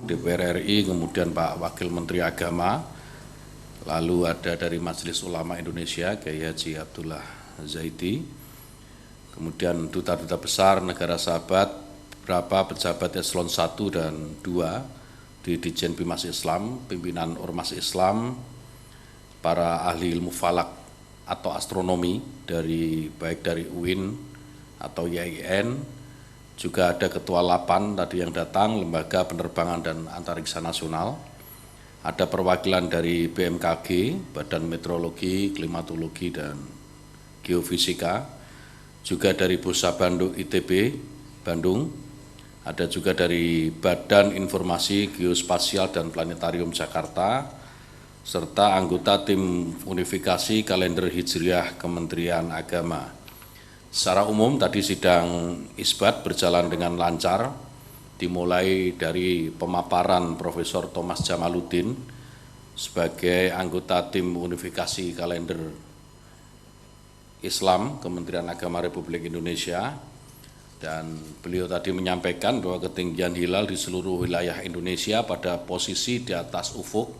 DPR RI, kemudian Pak Wakil Menteri Agama, lalu ada dari Majelis Ulama Indonesia, Kiai Haji Abdullah Zaidi, kemudian duta-duta besar negara sahabat, beberapa pejabat eselon 1 dan 2 di Ditjen Bimas Islam, pimpinan Ormas Islam, para ahli ilmu falak atau astronomi baik dari UIN atau YIN, juga ada Ketua Lapan tadi yang datang, Lembaga Penerbangan dan Antariksa Nasional, ada perwakilan dari BMKG, Badan Meteorologi, Klimatologi dan Geofisika, juga dari Bursa Bandung ITB Bandung, ada juga dari Badan Informasi Geospasial dan Planetarium Jakarta, serta anggota tim unifikasi kalender Hijriah Kementerian Agama. Secara umum tadi sidang isbat berjalan dengan lancar, dimulai dari pemaparan Profesor Thomas Jamaluddin sebagai anggota tim unifikasi kalender Islam Kementerian Agama Republik Indonesia, dan beliau tadi menyampaikan bahwa ketinggian hilal di seluruh wilayah Indonesia pada posisi di atas ufuk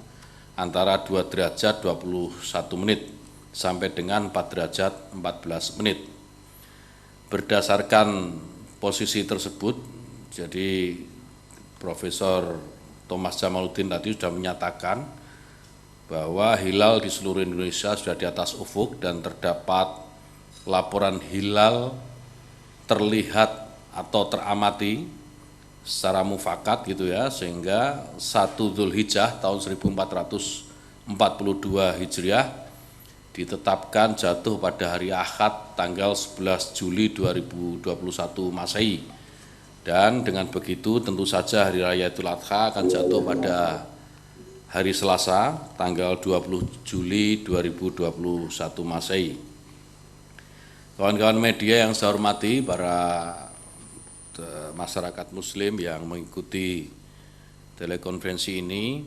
antara 2 derajat 21 menit sampai dengan 4 derajat 14 menit. Berdasarkan posisi tersebut, jadi Profesor Thomas Jamaluddin tadi sudah menyatakan bahwa hilal di seluruh Indonesia sudah di atas ufuk dan terdapat laporan hilal terlihat atau teramati secara mufakat gitu ya, sehingga 1 Dzulhijjah tahun 1442 Hijriah ditetapkan jatuh pada hari Ahad tanggal 11 Juli 2021 Masehi. Dan dengan begitu tentu saja Hari Raya Idul Adha akan jatuh pada hari Selasa tanggal 20 Juli 2021 Masehi. Kawan-kawan media yang saya hormati, para masyarakat muslim yang mengikuti telekonferensi ini,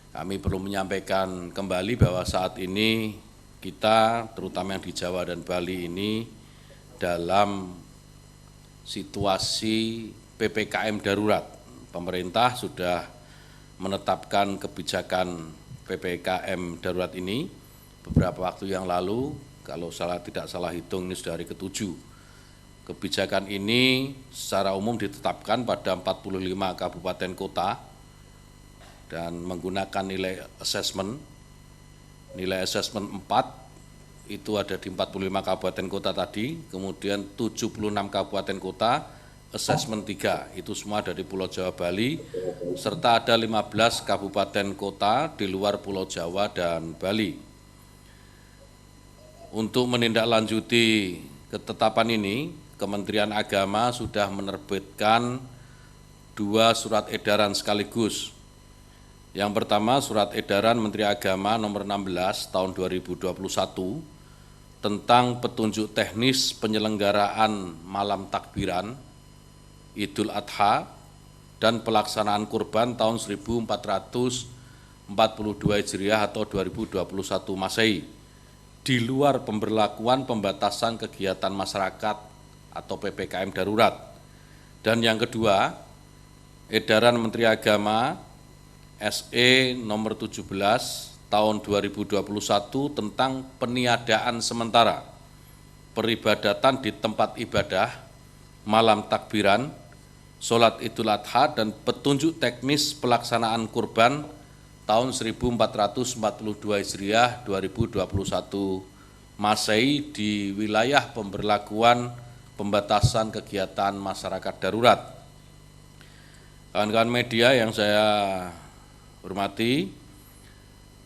kami perlu menyampaikan kembali bahwa saat ini kita, terutama yang di Jawa dan Bali ini, dalam situasi PPKM darurat. Pemerintah sudah menetapkan kebijakan PPKM darurat ini beberapa waktu yang lalu, kalau tidak salah hitung ini sudah hari ke-7. Kebijakan ini secara umum ditetapkan pada 45 kabupaten kota dan menggunakan nilai assessment 4 itu ada di 45 kabupaten kota tadi, kemudian 76 kabupaten kota, assessment 3, itu semua ada di Pulau Jawa Bali, serta ada 15 kabupaten kota di luar Pulau Jawa dan Bali. Untuk menindaklanjuti ketetapan ini, Kementerian Agama sudah menerbitkan 2 surat edaran sekaligus. Yang pertama, Surat Edaran Menteri Agama nomor 16 tahun 2021 tentang petunjuk teknis penyelenggaraan malam takbiran Idul Adha dan pelaksanaan kurban tahun 1442 Hijriah atau 2021 Masehi di luar pemberlakuan pembatasan kegiatan masyarakat atau PPKM darurat. Dan yang kedua, Edaran Menteri Agama SE nomor 17 tahun 2021 tentang peniadaan sementara peribadatan di tempat ibadah, malam takbiran, sholat Idul Adha dan petunjuk teknis pelaksanaan kurban tahun 1442 Hijriah 2021 Masehi di wilayah pemberlakuan pembatasan kegiatan masyarakat darurat. Kawan-kawan media yang saya hormati,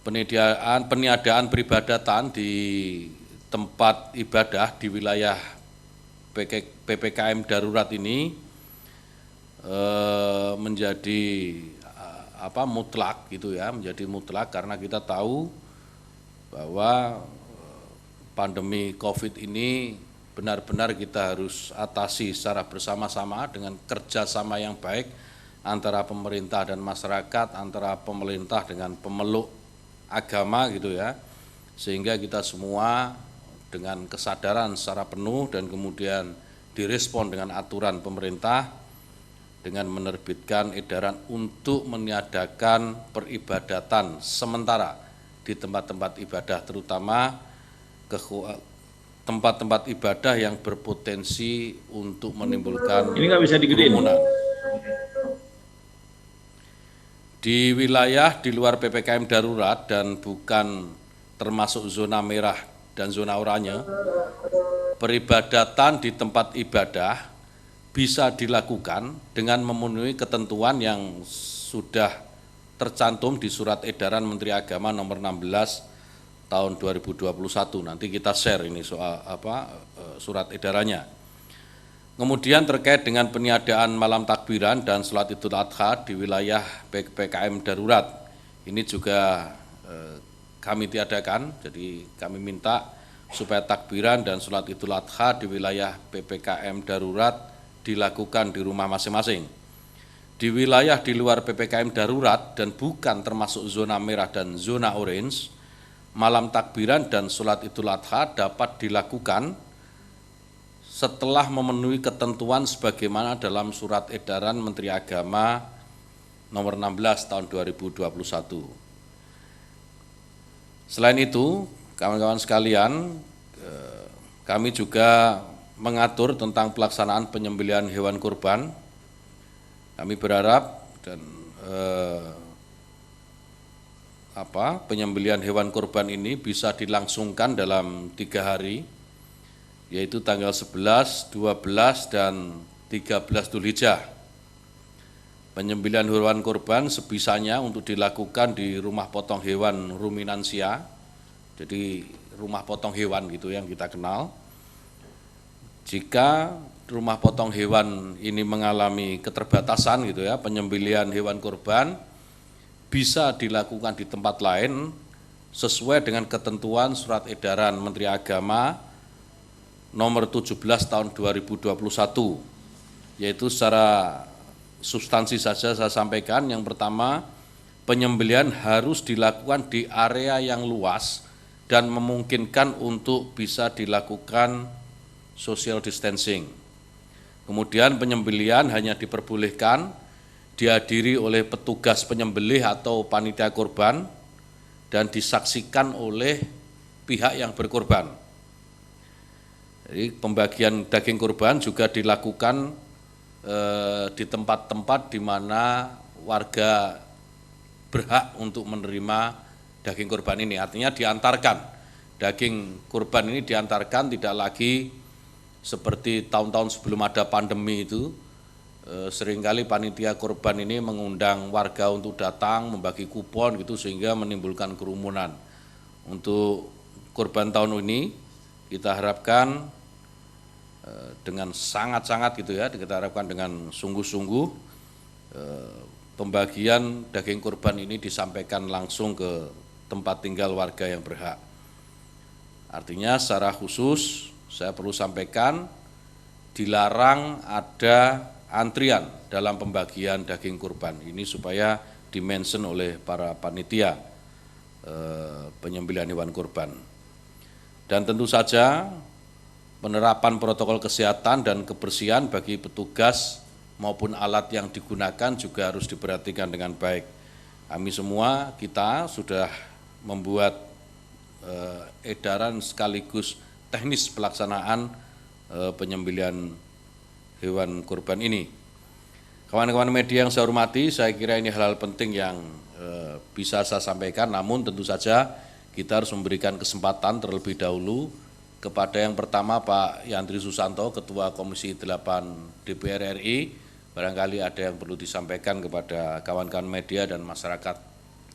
peniadaan peribadatan di tempat ibadah di wilayah PPKM darurat ini menjadi mutlak gitu ya, menjadi mutlak karena kita tahu bahwa pandemi COVID ini benar-benar kita harus atasi secara bersama-sama dengan kerjasama yang baik antara pemerintah dan masyarakat, antara pemerintah dengan pemeluk agama gitu ya, sehingga kita semua dengan kesadaran secara penuh dan kemudian direspon dengan aturan pemerintah dengan menerbitkan edaran untuk meniadakan peribadatan sementara di tempat-tempat ibadah, terutama tempat-tempat ibadah yang berpotensi untuk menimbulkan kerumunan. Di wilayah di luar PPKM darurat dan bukan termasuk zona merah dan zona oranye, peribadatan di tempat ibadah bisa dilakukan dengan memenuhi ketentuan yang sudah tercantum di Surat Edaran Menteri Agama nomor 16 tahun 2021. Nanti kita share ini soal surat edarannya. Kemudian terkait dengan peniadaan malam takbiran dan sholat Idul Adha di wilayah PPKM darurat, ini juga kami tiadakan. Jadi kami minta supaya takbiran dan sholat Idul Adha di wilayah PPKM darurat dilakukan di rumah masing-masing. Di wilayah di luar PPKM darurat dan bukan termasuk zona merah dan zona orange, malam takbiran dan sholat Idul Adha dapat dilakukan setelah memenuhi ketentuan sebagaimana dalam Surat Edaran Menteri Agama nomor 16 tahun 2021. Selain itu, kawan-kawan sekalian, kami juga mengatur tentang pelaksanaan penyembelihan hewan kurban. Kami berharap dan penyembelihan hewan kurban ini bisa dilangsungkan dalam 3 hari, yaitu tanggal 11, 12, dan 13 Dzulhijjah. Penyembelihan hewan kurban sebisanya untuk dilakukan di rumah potong hewan ruminansia, jadi rumah potong hewan gitu yang kita kenal. Jika rumah potong hewan ini mengalami keterbatasan gitu ya, penyembelihan hewan kurban bisa dilakukan di tempat lain sesuai dengan ketentuan Surat Edaran Menteri Agama nomor 17 tahun 2021, yaitu secara substansi saja saya sampaikan. Yang pertama, penyembelihan harus dilakukan di area yang luas dan memungkinkan untuk bisa dilakukan social distancing. Kemudian penyembelihan hanya diperbolehkan dihadiri oleh petugas penyembelih atau panitia kurban dan disaksikan oleh pihak yang berkorban. Jadi pembagian daging kurban juga dilakukan di tempat-tempat di mana warga berhak untuk menerima daging kurban ini. Artinya diantarkan, daging kurban ini diantarkan, tidak lagi seperti tahun-tahun sebelum ada pandemi itu, seringkali panitia kurban ini mengundang warga untuk datang membagi kupon gitu sehingga menimbulkan kerumunan. Untuk kurban tahun ini kita harapkan dengan sangat-sangat gitu ya, kita harapkan dengan sungguh-sungguh pembagian daging kurban ini disampaikan langsung ke tempat tinggal warga yang berhak. Artinya secara khusus saya perlu sampaikan, dilarang ada antrian dalam pembagian daging kurban ini supaya dimention oleh para panitia penyembelihan hewan kurban. Dan tentu saja penerapan protokol kesehatan dan kebersihan bagi petugas maupun alat yang digunakan juga harus diperhatikan dengan baik. Kami semua kita sudah membuat edaran sekaligus teknis pelaksanaan penyembelihan hewan kurban ini. Kawan-kawan media yang saya hormati, saya kira ini hal-hal penting yang bisa saya sampaikan, namun tentu saja kita harus memberikan kesempatan terlebih dahulu kepada yang pertama Pak Yandri Susanto, Ketua Komisi 8 DPR RI, barangkali ada yang perlu disampaikan kepada kawan-kawan media dan masyarakat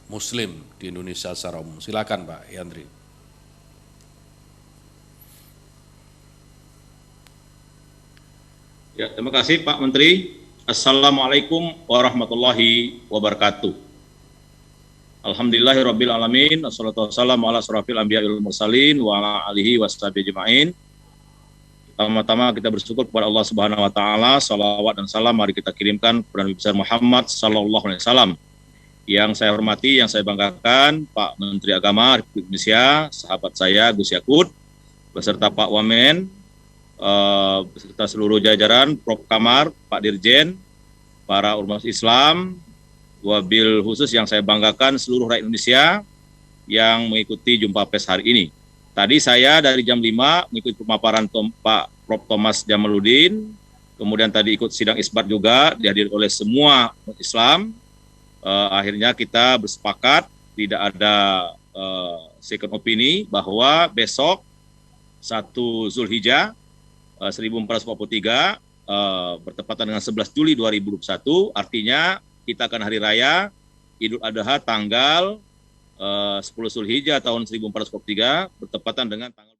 Muslim di Indonesia secara umum. Silakan Pak Yandri. Ya, terima kasih Pak Menteri. Assalamualaikum warahmatullahi wabarakatuh. Alhamdulillahirabbil alamin, wassalatu wassalamu ala asrofil anbiya wal mursalin wa ala alihi washabihi ajmain. Pertama-tama kita bersyukur kepada Allah Subhanahu wa taala, salawat dan salam mari kita kirimkan kepada Nabi besar Muhammad sallallahu alaihi wasallam. Yang saya hormati, yang saya banggakan Pak Menteri Agama Republik Indonesia, sahabat saya Gus Yakut, beserta Pak Wamen, beserta seluruh jajaran, Prof Kamar, Pak Dirjen, para umat Islam, wabil khusus yang saya banggakan seluruh rakyat Indonesia yang mengikuti jumpa pers hari ini. Tadi saya dari jam 5 mengikuti pemaparan Pak Prof. Thomas Jamaluddin, kemudian tadi ikut sidang isbat juga, dihadiri oleh semua umat Islam. Akhirnya kita bersepakat, tidak ada second opini, bahwa besok 1 Zulhijjah 1443 bertepatan dengan 11 Juli 2021, artinya kita akan hari raya Idul Adha tanggal 10 Zulhijjah tahun 1443 bertepatan dengan tanggal